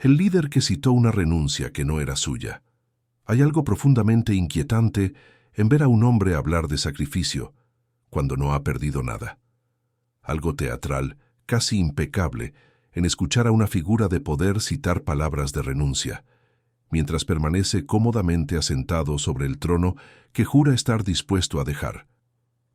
El líder que citó una renuncia que no era suya. Hay algo profundamente inquietante en ver a un hombre hablar de sacrificio cuando no ha perdido nada. Algo teatral, casi impecable, en escuchar a una figura de poder citar palabras de renuncia, mientras permanece cómodamente asentado sobre el trono que jura estar dispuesto a dejar.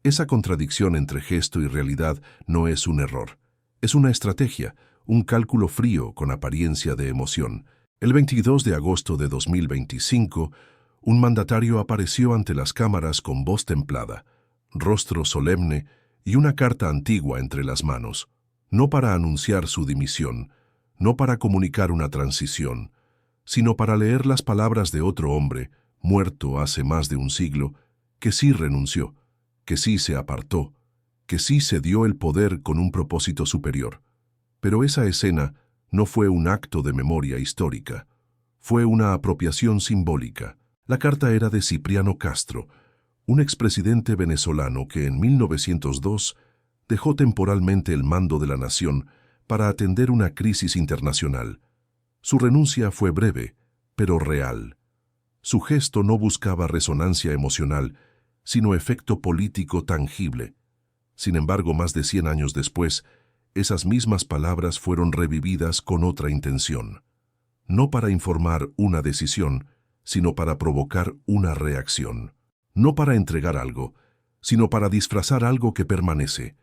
Esa contradicción entre gesto y realidad no es un error, es una estrategia, un cálculo frío con apariencia de emoción. El 22 de agosto de 2025, un mandatario apareció ante las cámaras con voz templada, rostro solemne y una carta antigua entre las manos, no para anunciar su dimisión, no para comunicar una transición, sino para leer las palabras de otro hombre, muerto hace más de un siglo, que sí renunció, que sí se apartó, que sí se dio el poder con un propósito superior. Pero esa escena no fue un acto de memoria histórica, fue una apropiación simbólica. La carta era de Cipriano Castro, un expresidente venezolano que en 1902 dejó temporalmente el mando de la nación para atender una crisis internacional. Su renuncia fue breve, pero real. Su gesto no buscaba resonancia emocional, sino efecto político tangible. Sin embargo, más de 100 años después, esas mismas palabras fueron revividas con otra intención. No para informar una decisión, sino para provocar una reacción. No para entregar algo, sino para disfrazar algo que permanece,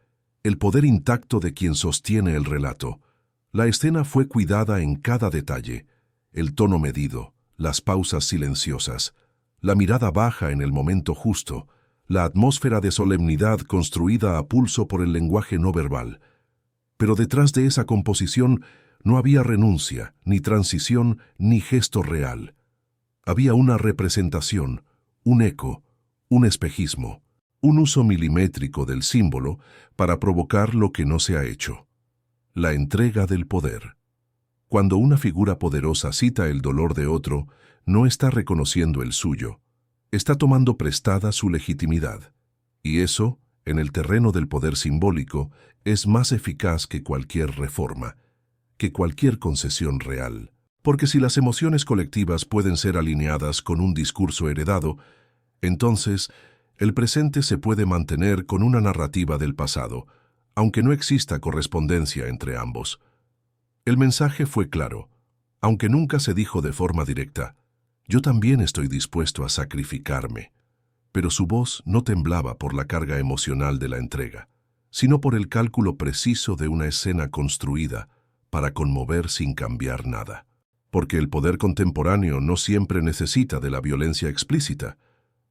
el poder intacto de quien sostiene el relato. La escena fue cuidada en cada detalle, el tono medido, las pausas silenciosas, la mirada baja en el momento justo, la atmósfera de solemnidad construida a pulso por el lenguaje no verbal. Pero detrás de esa composición no había renuncia, ni transición, ni gesto real. Había una representación, un eco, un espejismo, un uso milimétrico del símbolo para provocar lo que no se ha hecho. La entrega del poder. Cuando una figura poderosa cita el dolor de otro, no está reconociendo el suyo, está tomando prestada su legitimidad. Y eso, en el terreno del poder simbólico, es más eficaz que cualquier reforma, que cualquier concesión real. Porque si las emociones colectivas pueden ser alineadas con un discurso heredado, entonces el presente se puede mantener con una narrativa del pasado, aunque no exista correspondencia entre ambos. El mensaje fue claro, aunque nunca se dijo de forma directa: yo también estoy dispuesto a sacrificarme. Pero su voz no temblaba por la carga emocional de la entrega, sino por el cálculo preciso de una escena construida para conmover sin cambiar nada. Porque el poder contemporáneo no siempre necesita de la violencia explícita.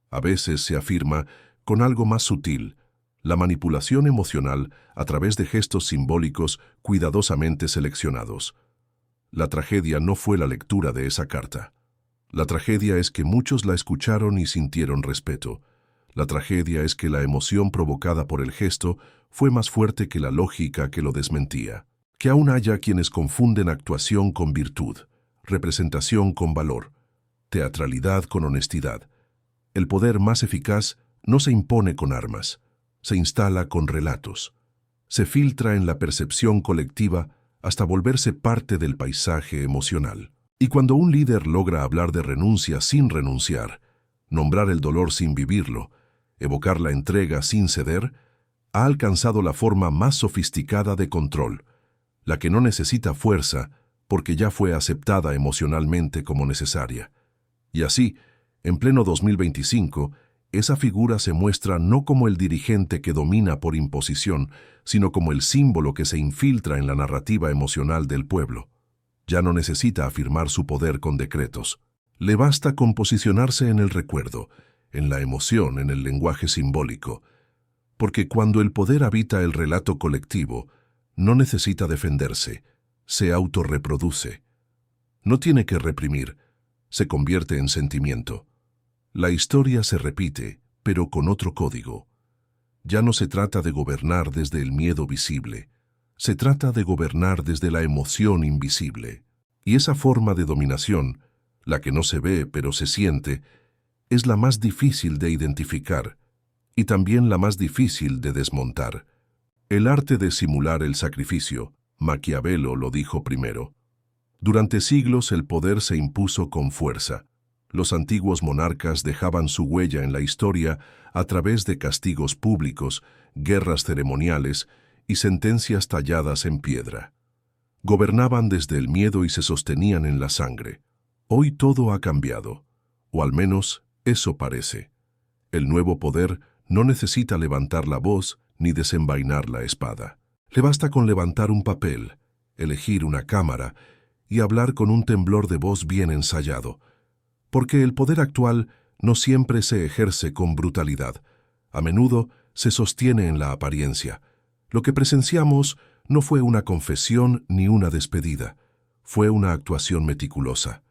A veces se afirma con algo más sutil, la manipulación emocional a través de gestos simbólicos cuidadosamente seleccionados. La tragedia no fue la lectura de esa carta. La tragedia es que muchos la escucharon y sintieron respeto. La tragedia es que la emoción provocada por el gesto fue más fuerte que la lógica que lo desmentía. Que aún haya quienes confunden actuación con virtud, representación con valor, teatralidad con honestidad. El poder más eficaz no se impone con armas, se instala con relatos. Se filtra en la percepción colectiva hasta volverse parte del paisaje emocional. Y cuando un líder logra hablar de renuncia sin renunciar, nombrar el dolor sin vivirlo, evocar la entrega sin ceder, ha alcanzado la forma más sofisticada de control, la que no necesita fuerza porque ya fue aceptada emocionalmente como necesaria. Y así, en pleno 2025, esa figura se muestra no como el dirigente que domina por imposición, sino como el símbolo que se infiltra en la narrativa emocional del pueblo. Ya no necesita afirmar su poder con decretos. Le basta con posicionarse en el recuerdo, en la emoción, en el lenguaje simbólico. Porque cuando el poder habita el relato colectivo, no necesita defenderse, se autorreproduce. No tiene que reprimir, se convierte en sentimiento. La historia se repite, pero con otro código. Ya no se trata de gobernar desde el miedo visible, se trata de gobernar desde la emoción invisible. Y esa forma de dominación, la que no se ve pero se siente, es la más difícil de identificar y también la más difícil de desmontar. El arte de simular el sacrificio, Maquiavelo lo dijo primero. Durante siglos el poder se impuso con fuerza. Los antiguos monarcas dejaban su huella en la historia a través de castigos públicos, guerras ceremoniales y sentencias talladas en piedra. Gobernaban desde el miedo y se sostenían en la sangre. Hoy todo ha cambiado, o al menos eso parece. El nuevo poder no necesita levantar la voz ni desenvainar la espada. Le basta con levantar un papel, elegir una cámara y hablar con un temblor de voz bien ensayado. Porque el poder actual no siempre se ejerce con brutalidad. A menudo se sostiene en la apariencia. Lo que presenciamos no fue una confesión ni una despedida. Fue una actuación meticulosa.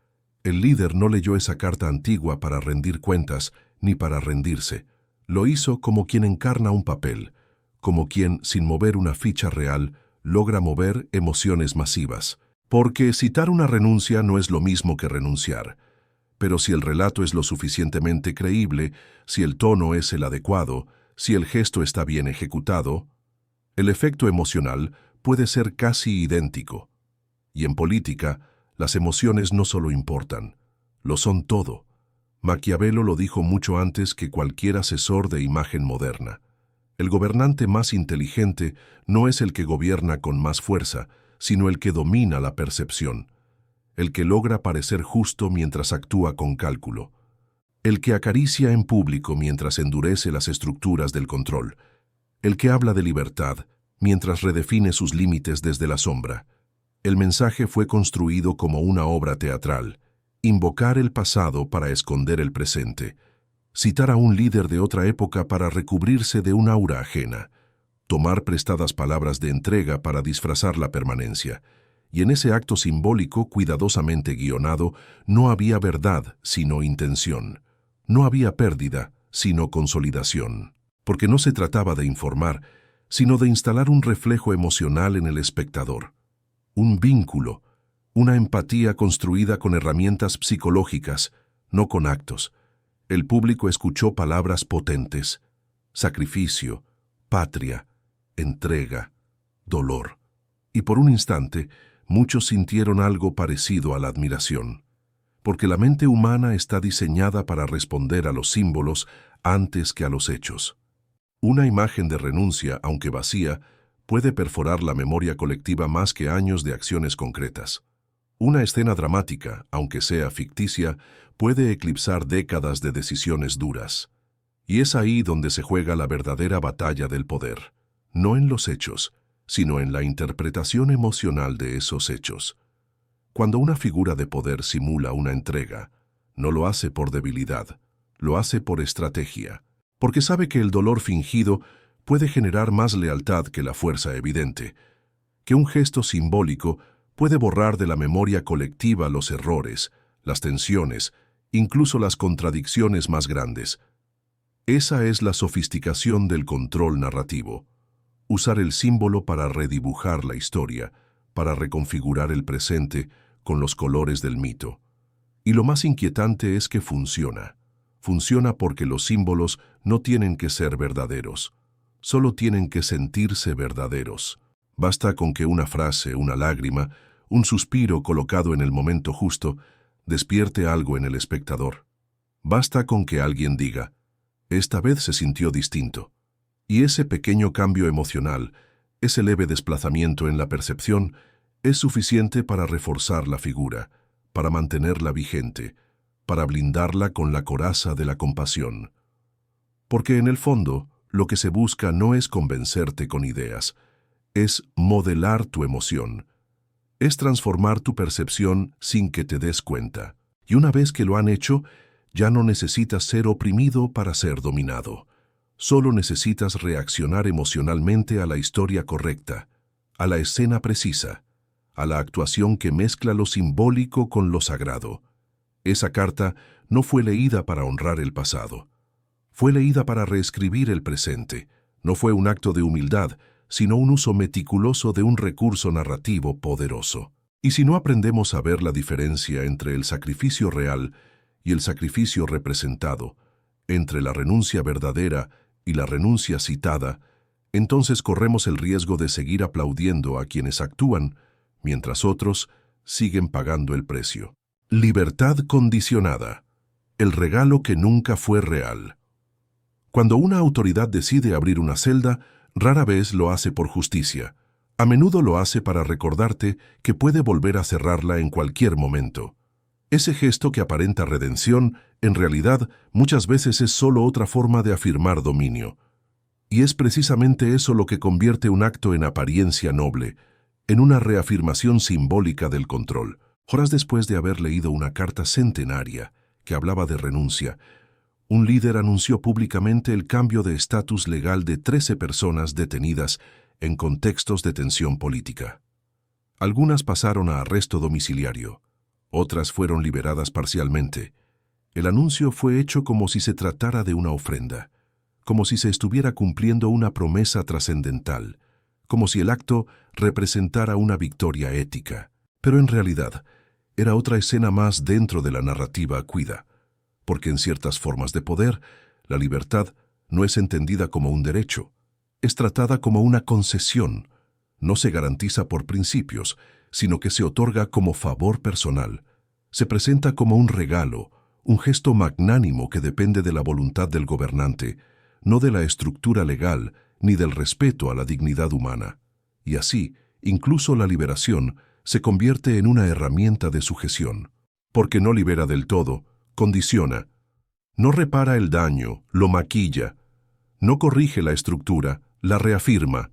El líder no leyó esa carta antigua para rendir cuentas ni para rendirse. Lo hizo como quien encarna un papel, como quien, sin mover una ficha real, logra mover emociones masivas. Porque citar una renuncia no es lo mismo que renunciar. Pero si el relato es lo suficientemente creíble, si el tono es el adecuado, si el gesto está bien ejecutado, el efecto emocional puede ser casi idéntico. Y en política, las emociones no solo importan, lo son todo. Maquiavelo lo dijo mucho antes que cualquier asesor de imagen moderna. El gobernante más inteligente no es el que gobierna con más fuerza, sino el que domina la percepción, el que logra parecer justo mientras actúa con cálculo, el que acaricia en público mientras endurece las estructuras del control, el que habla de libertad mientras redefine sus límites desde la sombra. El mensaje fue construido como una obra teatral, invocar el pasado para esconder el presente, citar a un líder de otra época para recubrirse de un aura ajena, tomar prestadas palabras de entrega para disfrazar la permanencia. Y en ese acto simbólico cuidadosamente guionado no había verdad, sino intención. No había pérdida, sino consolidación. Porque no se trataba de informar, sino de instalar un reflejo emocional en el espectador. Un vínculo, una empatía construida con herramientas psicológicas, no con actos. El público escuchó palabras potentes: sacrificio, patria, entrega, dolor. Y por un instante, muchos sintieron algo parecido a la admiración, porque la mente humana está diseñada para responder a los símbolos antes que a los hechos. Una imagen de renuncia, aunque vacía, puede perforar la memoria colectiva más que años de acciones concretas. Una escena dramática, aunque sea ficticia, puede eclipsar décadas de decisiones duras. Y es ahí donde se juega la verdadera batalla del poder, no en los hechos, sino en la interpretación emocional de esos hechos. Cuando una figura de poder simula una entrega, no lo hace por debilidad, lo hace por estrategia, porque sabe que el dolor fingido puede generar más lealtad que la fuerza evidente, que un gesto simbólico puede borrar de la memoria colectiva los errores, las tensiones, incluso las contradicciones más grandes. Esa es la sofisticación del control narrativo. Usar el símbolo para redibujar la historia, para reconfigurar el presente con los colores del mito. Y lo más inquietante es que funciona. Funciona porque los símbolos no tienen que ser verdaderos, solo tienen que sentirse verdaderos. Basta con que una frase, una lágrima, un suspiro colocado en el momento justo, despierte algo en el espectador. Basta con que alguien diga: esta vez se sintió distinto. Y ese pequeño cambio emocional, ese leve desplazamiento en la percepción, es suficiente para reforzar la figura, para mantenerla vigente, para blindarla con la coraza de la compasión. Porque en el fondo, lo que se busca no es convencerte con ideas, es modelar tu emoción, es transformar tu percepción sin que te des cuenta. Y una vez que lo han hecho, ya no necesitas ser oprimido para ser dominado. Solo necesitas reaccionar emocionalmente a la historia correcta, a la escena precisa, a la actuación que mezcla lo simbólico con lo sagrado. Esa carta no fue leída para honrar el pasado. Fue leída para reescribir el presente. No fue un acto de humildad, sino un uso meticuloso de un recurso narrativo poderoso. Y si no aprendemos a ver la diferencia entre el sacrificio real y el sacrificio representado, entre la renuncia verdadera y la renuncia citada, entonces corremos el riesgo de seguir aplaudiendo a quienes actúan, mientras otros siguen pagando el precio. Libertad condicionada. El regalo que nunca fue real. Cuando una autoridad decide abrir una celda, rara vez lo hace por justicia. A menudo lo hace para recordarte que puede volver a cerrarla en cualquier momento. Ese gesto que aparenta redención, en realidad, muchas veces es solo otra forma de afirmar dominio. Y es precisamente eso lo que convierte un acto en apariencia noble, en una reafirmación simbólica del control. Horas después de haber leído una carta centenaria que hablaba de renuncia, un líder anunció públicamente el cambio de estatus legal de 13 personas detenidas en contextos de tensión política. Algunas pasaron a arresto domiciliario, otras fueron liberadas parcialmente. El anuncio fue hecho como si se tratara de una ofrenda, como si se estuviera cumpliendo una promesa trascendental, como si el acto representara una victoria ética. Pero en realidad, era otra escena más dentro de la narrativa cuida, porque en ciertas formas de poder, la libertad no es entendida como un derecho, es tratada como una concesión, no se garantiza por principios, sino que se otorga como favor personal, se presenta como un regalo, un gesto magnánimo que depende de la voluntad del gobernante, no de la estructura legal ni del respeto a la dignidad humana. Y así, incluso la liberación se convierte en una herramienta de sujeción, porque no libera del todo, condiciona, no repara el daño, lo maquilla, no corrige la estructura, la reafirma.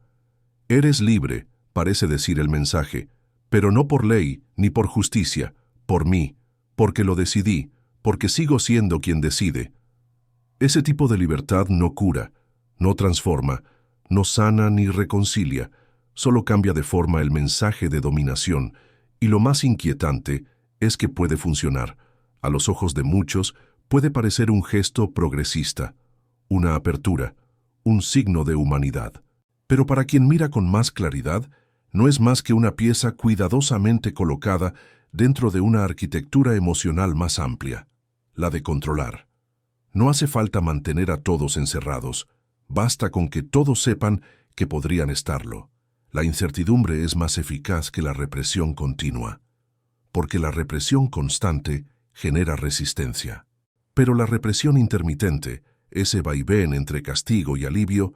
Eres libre, parece decir el mensaje, pero no por ley ni por justicia, por mí, porque lo decidí, porque sigo siendo quien decide. Ese tipo de libertad no cura, no transforma, no sana ni reconcilia, solo cambia de forma el mensaje de dominación, y lo más inquietante es que puede funcionar. A los ojos de muchos, puede parecer un gesto progresista, una apertura, un signo de humanidad. Pero para quien mira con más claridad, no es más que una pieza cuidadosamente colocada dentro de una arquitectura emocional más amplia, la de controlar. No hace falta mantener a todos encerrados, basta con que todos sepan que podrían estarlo. La incertidumbre es más eficaz que la represión continua, porque la represión constante genera resistencia. Pero la represión intermitente, ese vaivén entre castigo y alivio,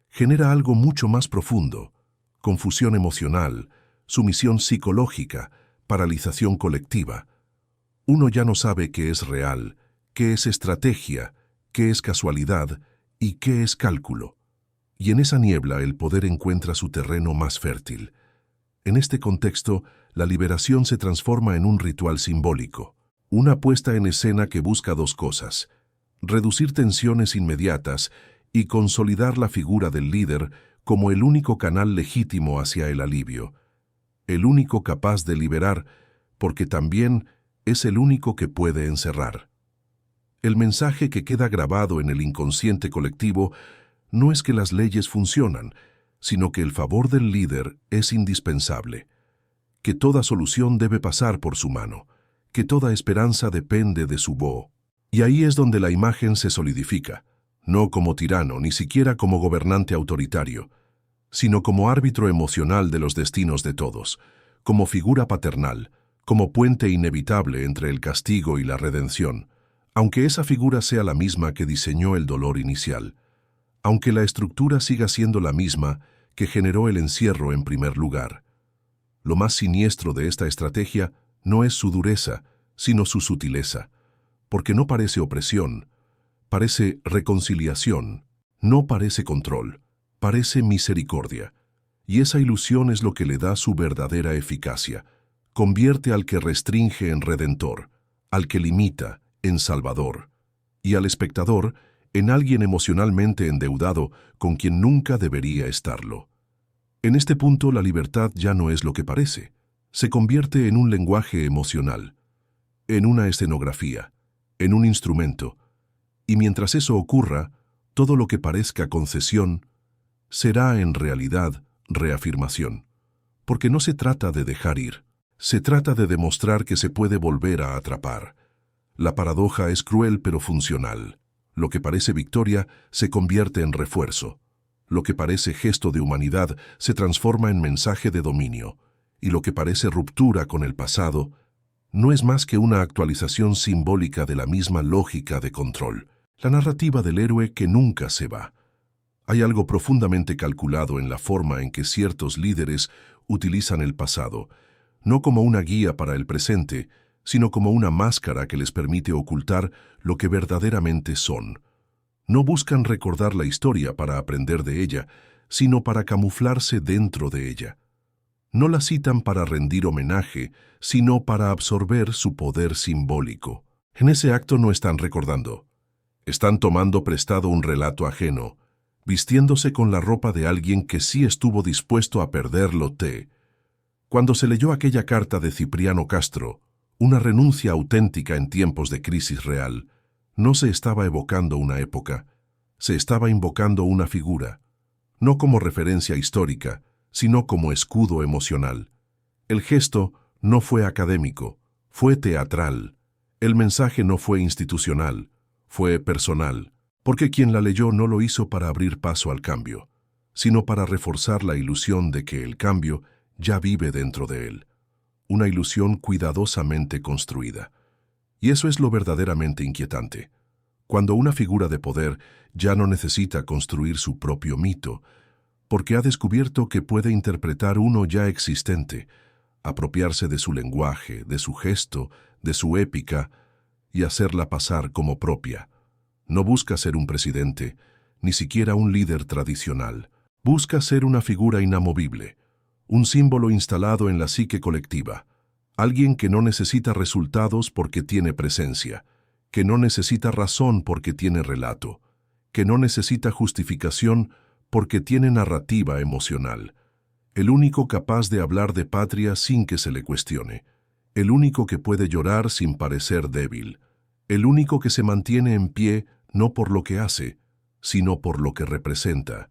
genera algo mucho más profundo: confusión emocional, sumisión psicológica, paralización colectiva. Uno ya no sabe qué es real, qué es estrategia, qué es casualidad y qué es cálculo. Y en esa niebla el poder encuentra su terreno más fértil. En este contexto, la liberación se transforma en un ritual simbólico, una puesta en escena que busca dos cosas: reducir tensiones inmediatas y consolidar la figura del líder como el único canal legítimo hacia el alivio, el único capaz de liberar, porque también es el único que puede encerrar. El mensaje que queda grabado en el inconsciente colectivo no es que las leyes funcionan, sino que el favor del líder es indispensable, que toda solución debe pasar por su mano, que toda esperanza depende de su voz. Y ahí es donde la imagen se solidifica, no como tirano, ni siquiera como gobernante autoritario, sino como árbitro emocional de los destinos de todos, como figura paternal, como puente inevitable entre el castigo y la redención, aunque esa figura sea la misma que diseñó el dolor inicial, aunque la estructura siga siendo la misma que generó el encierro en primer lugar. Lo más siniestro de esta estrategia no es su dureza, sino su sutileza, porque no parece opresión, parece reconciliación, no parece control, parece misericordia. Y esa ilusión es lo que le da su verdadera eficacia. Convierte al que restringe en redentor, al que limita en salvador, y al espectador en alguien emocionalmente endeudado con quien nunca debería estarlo. En este punto la libertad ya no es lo que parece, se convierte en un lenguaje emocional, en una escenografía, en un instrumento, y mientras eso ocurra, todo lo que parezca concesión será en realidad reafirmación, porque no se trata de dejar ir, se trata de demostrar que se puede volver a atrapar. La paradoja es cruel pero funcional. Lo que parece victoria se convierte en refuerzo. Lo que parece gesto de humanidad se transforma en mensaje de dominio. y lo que parece ruptura con el pasado no es más que una actualización simbólica de la misma lógica de control, la narrativa del héroe que nunca se va. Hay algo profundamente calculado en la forma en que ciertos líderes utilizan el pasado, no como una guía para el presente, sino como una máscara que les permite ocultar lo que verdaderamente son. No buscan recordar la historia para aprender de ella, sino para camuflarse dentro de ella. No la citan para rendir homenaje, sino para absorber su poder simbólico. En ese acto no están recordando. Están tomando prestado un relato ajeno, vistiéndose con la ropa de alguien que sí estuvo dispuesto a perderlo. Cuando se leyó aquella carta de Cipriano Castro, una renuncia auténtica en tiempos de crisis real, no se estaba evocando una época, se estaba invocando una figura, no como referencia histórica, sino como escudo emocional. El gesto no fue académico, fue teatral. El mensaje no fue institucional, fue personal, porque quien la leyó no lo hizo para abrir paso al cambio, sino para reforzar la ilusión de que el cambio ya vive dentro de él. Una ilusión cuidadosamente construida. Y eso es lo verdaderamente inquietante. Cuando una figura de poder ya no necesita construir su propio mito, porque ha descubierto que puede interpretar uno ya existente, apropiarse de su lenguaje, de su gesto, de su épica, y hacerla pasar como propia. No busca ser un presidente, ni siquiera un líder tradicional. Busca ser una figura inamovible, un símbolo instalado en la psique colectiva, alguien que no necesita resultados porque tiene presencia, que no necesita razón porque tiene relato, que no necesita justificación porque tiene narrativa emocional. El único capaz de hablar de patria sin que se le cuestione, el único que puede llorar sin parecer débil, el único que se mantiene en pie no por lo que hace, sino por lo que representa.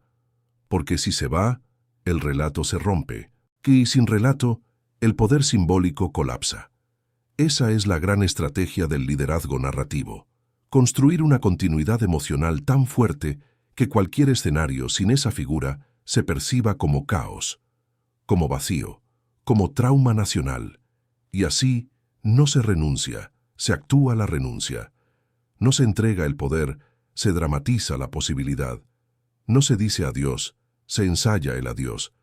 Porque si se va, el relato se rompe, y sin relato, el poder simbólico colapsa. Esa es la gran estrategia del liderazgo narrativo. Construir una continuidad emocional tan fuerte que cualquier escenario sin esa figura se perciba como caos, como vacío, como trauma nacional. Y así no se renuncia, se actúa la renuncia. No se entrega el poder, se dramatiza la posibilidad. No se dice adiós, se ensaya el adiós,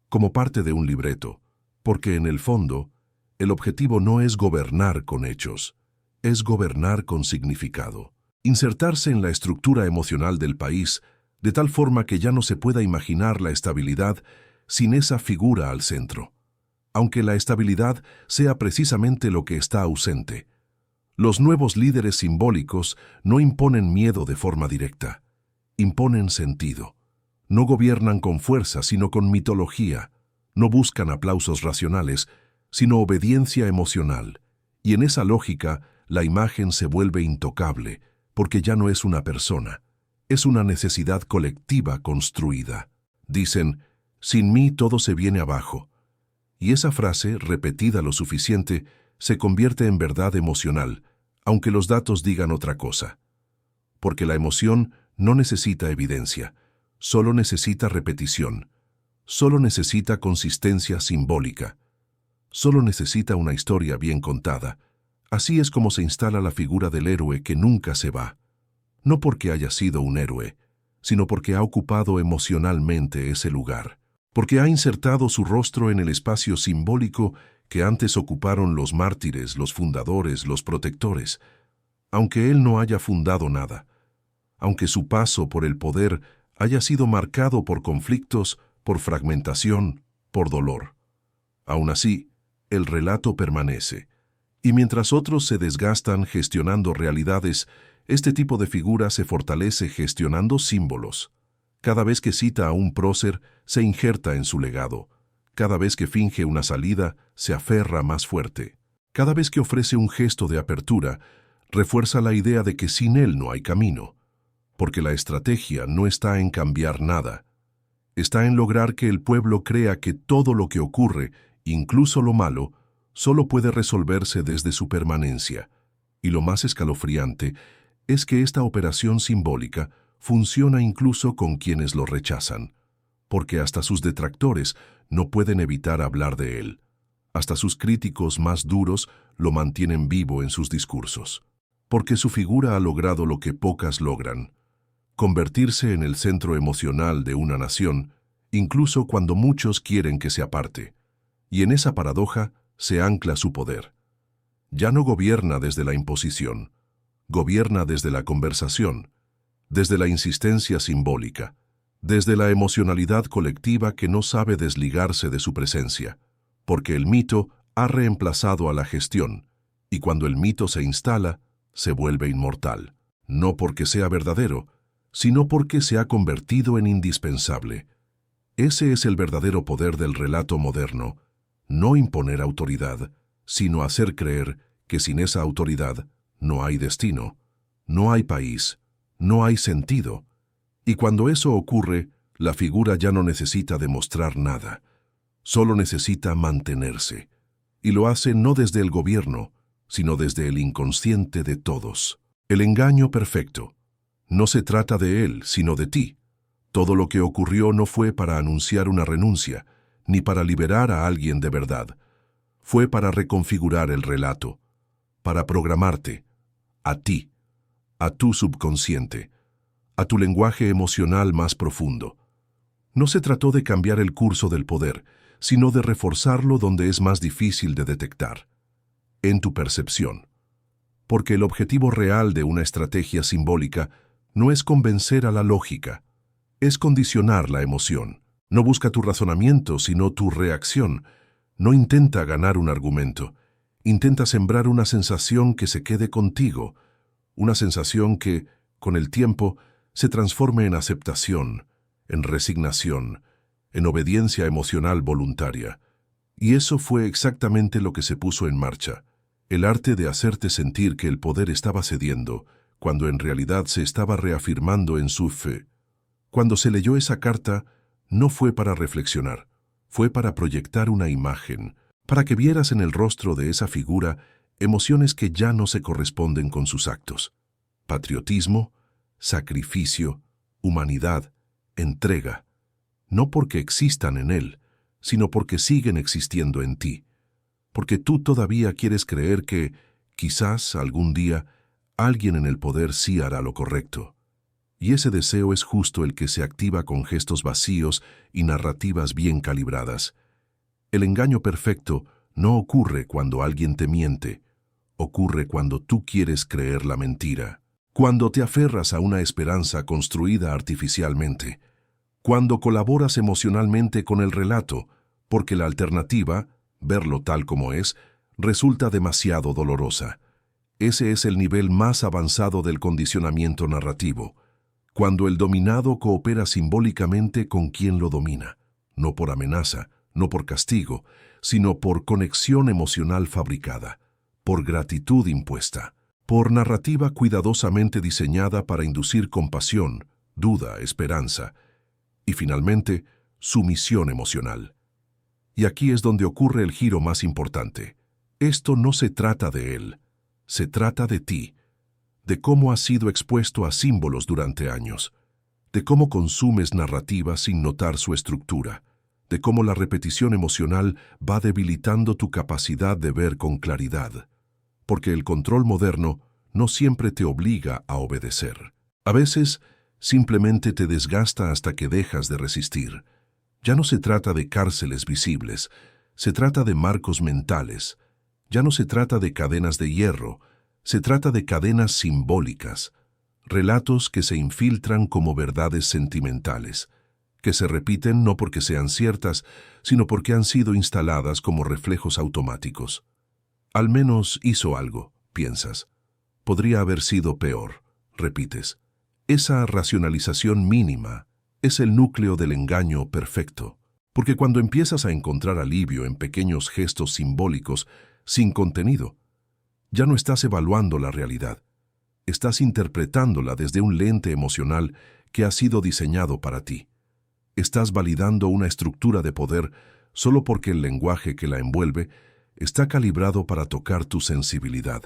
como parte de un libreto, porque en el fondo, el objetivo no es gobernar con hechos, es gobernar con significado. Insertarse en la estructura emocional del país de tal forma que ya no se pueda imaginar la estabilidad sin esa figura al centro, aunque la estabilidad sea precisamente lo que está ausente. Los nuevos líderes simbólicos no imponen miedo de forma directa, imponen sentido. No gobiernan con fuerza, sino con mitología. No buscan aplausos racionales, sino obediencia emocional. Y en esa lógica, la imagen se vuelve intocable, porque ya no es una persona, es una necesidad colectiva construida. Dicen, sin mí todo se viene abajo. Y esa frase, repetida lo suficiente, se convierte en verdad emocional, aunque los datos digan otra cosa. Porque la emoción no necesita evidencia, solo necesita repetición, solo necesita consistencia simbólica, solo necesita una historia bien contada. Así es como se instala la figura del héroe que nunca se va, no porque haya sido un héroe, sino porque ha ocupado emocionalmente ese lugar, porque ha insertado su rostro en el espacio simbólico que antes ocuparon los mártires, los fundadores, los protectores, aunque él no haya fundado nada, aunque su paso por el poder haya sido marcado por conflictos, por fragmentación, por dolor. Aún así, el relato permanece, y mientras otros se desgastan gestionando realidades, este tipo de figura se fortalece gestionando símbolos. Cada vez que cita a un prócer, se injerta en su legado. Cada vez que finge una salida, se aferra más fuerte. Cada vez que ofrece un gesto de apertura, refuerza la idea de que sin él no hay camino. Porque la estrategia no está en cambiar nada. Está en lograr que el pueblo crea que todo lo que ocurre, incluso lo malo, solo puede resolverse desde su permanencia. Y lo más escalofriante es que esta operación simbólica funciona incluso con quienes lo rechazan, porque hasta sus detractores no pueden evitar hablar de él. Hasta sus críticos más duros lo mantienen vivo en sus discursos. Porque su figura ha logrado lo que pocas logran: convertirse en el centro emocional de una nación, incluso cuando muchos quieren que se aparte. Y en esa paradoja se ancla su poder. Ya no gobierna desde la imposición, gobierna desde la conversación, desde la insistencia simbólica, desde la emocionalidad colectiva que no sabe desligarse de su presencia, porque el mito ha reemplazado a la gestión, y cuando el mito se instala, se vuelve inmortal, no porque sea verdadero, sino porque se ha convertido en indispensable. Ese es el verdadero poder del relato moderno: no imponer autoridad, sino hacer creer que sin esa autoridad no hay destino, no hay país, no hay sentido. Y cuando eso ocurre, la figura ya no necesita demostrar nada, solo necesita mantenerse. Y lo hace no desde el gobierno, sino desde el inconsciente de todos. El engaño perfecto. No se trata de él, sino de ti. Todo lo que ocurrió no fue para anunciar una renuncia, ni para liberar a alguien de verdad. Fue para reconfigurar el relato, para programarte, a ti, a tu subconsciente, a tu lenguaje emocional más profundo. No se trató de cambiar el curso del poder, sino de reforzarlo donde es más difícil de detectar: en tu percepción. Porque el objetivo real de una estrategia simbólica no es convencer a la lógica, es condicionar la emoción. No busca tu razonamiento, sino tu reacción. No intenta ganar un argumento, intenta sembrar una sensación que se quede contigo, una sensación que, con el tiempo, se transforme en aceptación, en resignación, en obediencia emocional voluntaria. Y eso fue exactamente lo que se puso en marcha: el arte de hacerte sentir que el poder estaba cediendo, cuando en realidad se estaba reafirmando en su fe. Cuando se leyó esa carta, no fue para reflexionar, fue para proyectar una imagen, para que vieras en el rostro de esa figura emociones que ya no se corresponden con sus actos: patriotismo, sacrificio, humanidad, entrega, no porque existan en él, sino porque siguen existiendo en ti, porque tú todavía quieres creer que, quizás algún día, alguien en el poder sí hará lo correcto. Y ese deseo es justo el que se activa con gestos vacíos y narrativas bien calibradas. El engaño perfecto no ocurre cuando alguien te miente, ocurre cuando tú quieres creer la mentira, cuando te aferras a una esperanza construida artificialmente, cuando colaboras emocionalmente con el relato, porque la alternativa, verlo tal como es, resulta demasiado dolorosa. Ese es el nivel más avanzado del condicionamiento narrativo, cuando el dominado coopera simbólicamente con quien lo domina, no por amenaza, no por castigo, sino por conexión emocional fabricada, por gratitud impuesta, por narrativa cuidadosamente diseñada para inducir compasión, duda, esperanza, y finalmente, sumisión emocional. Y aquí es donde ocurre el giro más importante. Esto no se trata de él, se trata de ti, de cómo has sido expuesto a símbolos durante años, de cómo consumes narrativa sin notar su estructura, de cómo la repetición emocional va debilitando tu capacidad de ver con claridad, porque el control moderno no siempre te obliga a obedecer. A veces, simplemente te desgasta hasta que dejas de resistir. Ya no se trata de cárceles visibles, se trata de marcos mentales. Ya no se trata de cadenas de hierro, se trata de cadenas simbólicas, relatos que se infiltran como verdades sentimentales, que se repiten no porque sean ciertas, sino porque han sido instaladas como reflejos automáticos. Al menos hizo algo, piensas. Podría haber sido peor, repites. Esa racionalización mínima es el núcleo del engaño perfecto, porque cuando empiezas a encontrar alivio en pequeños gestos simbólicos sin contenido, ya no estás evaluando la realidad, estás interpretándola desde un lente emocional que ha sido diseñado para ti. Estás validando una estructura de poder solo porque el lenguaje que la envuelve está calibrado para tocar tu sensibilidad.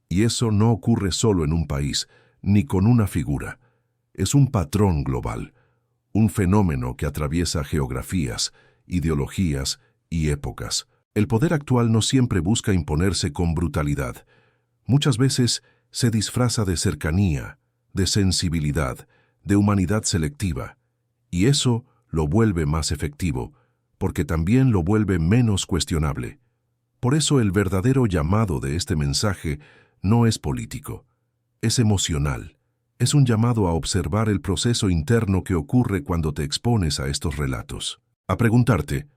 Y eso no ocurre solo en un país, ni con una figura. Es un patrón global, un fenómeno que atraviesa geografías, ideologías y épocas. El poder actual no siempre busca imponerse con brutalidad. Muchas veces se disfraza de cercanía, de sensibilidad, de humanidad selectiva, y eso lo vuelve más efectivo, porque también lo vuelve menos cuestionable. Por eso el verdadero llamado de este mensaje no es político, es emocional. Es un llamado a observar el proceso interno que ocurre cuando te expones a estos relatos. A preguntarte,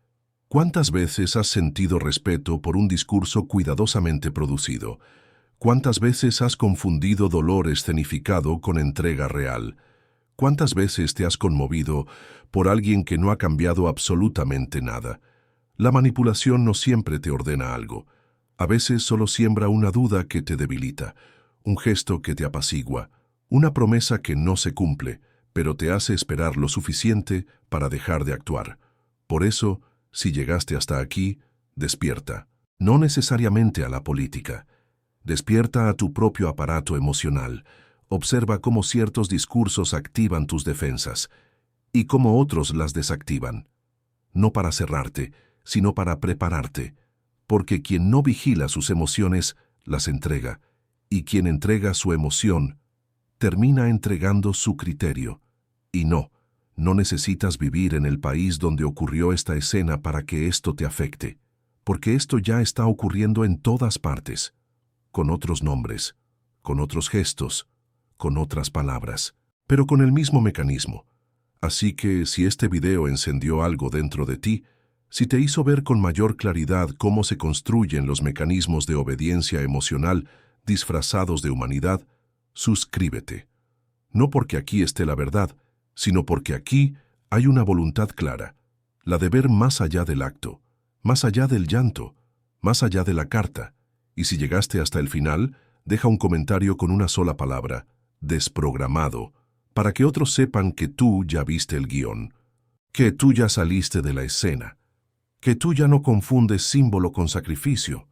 ¿cuántas veces has sentido respeto por un discurso cuidadosamente producido? ¿Cuántas veces has confundido dolor escenificado con entrega real? ¿Cuántas veces te has conmovido por alguien que no ha cambiado absolutamente nada? La manipulación no siempre te ordena algo. A veces solo siembra una duda que te debilita, un gesto que te apacigua, una promesa que no se cumple, pero te hace esperar lo suficiente para dejar de actuar. Por eso, si llegaste hasta aquí, despierta. No necesariamente a la política. Despierta a tu propio aparato emocional. Observa cómo ciertos discursos activan tus defensas y cómo otros las desactivan. No para cerrarte, sino para prepararte, porque quien no vigila sus emociones, las entrega, y quien entrega su emoción, termina entregando su criterio. Y no necesitas vivir en el país donde ocurrió esta escena para que esto te afecte, porque esto ya está ocurriendo en todas partes, con otros nombres, con otros gestos, con otras palabras, pero con el mismo mecanismo. Así que si este video encendió algo dentro de ti, si te hizo ver con mayor claridad cómo se construyen los mecanismos de obediencia emocional disfrazados de humanidad, suscríbete. No porque aquí esté la verdad, sino porque aquí hay una voluntad clara, la de ver más allá del acto, más allá del llanto, más allá de la carta. Y si llegaste hasta el final, deja un comentario con una sola palabra, desprogramado, para que otros sepan que tú ya viste el guión, que tú ya saliste de la escena, que tú ya no confundes símbolo con sacrificio,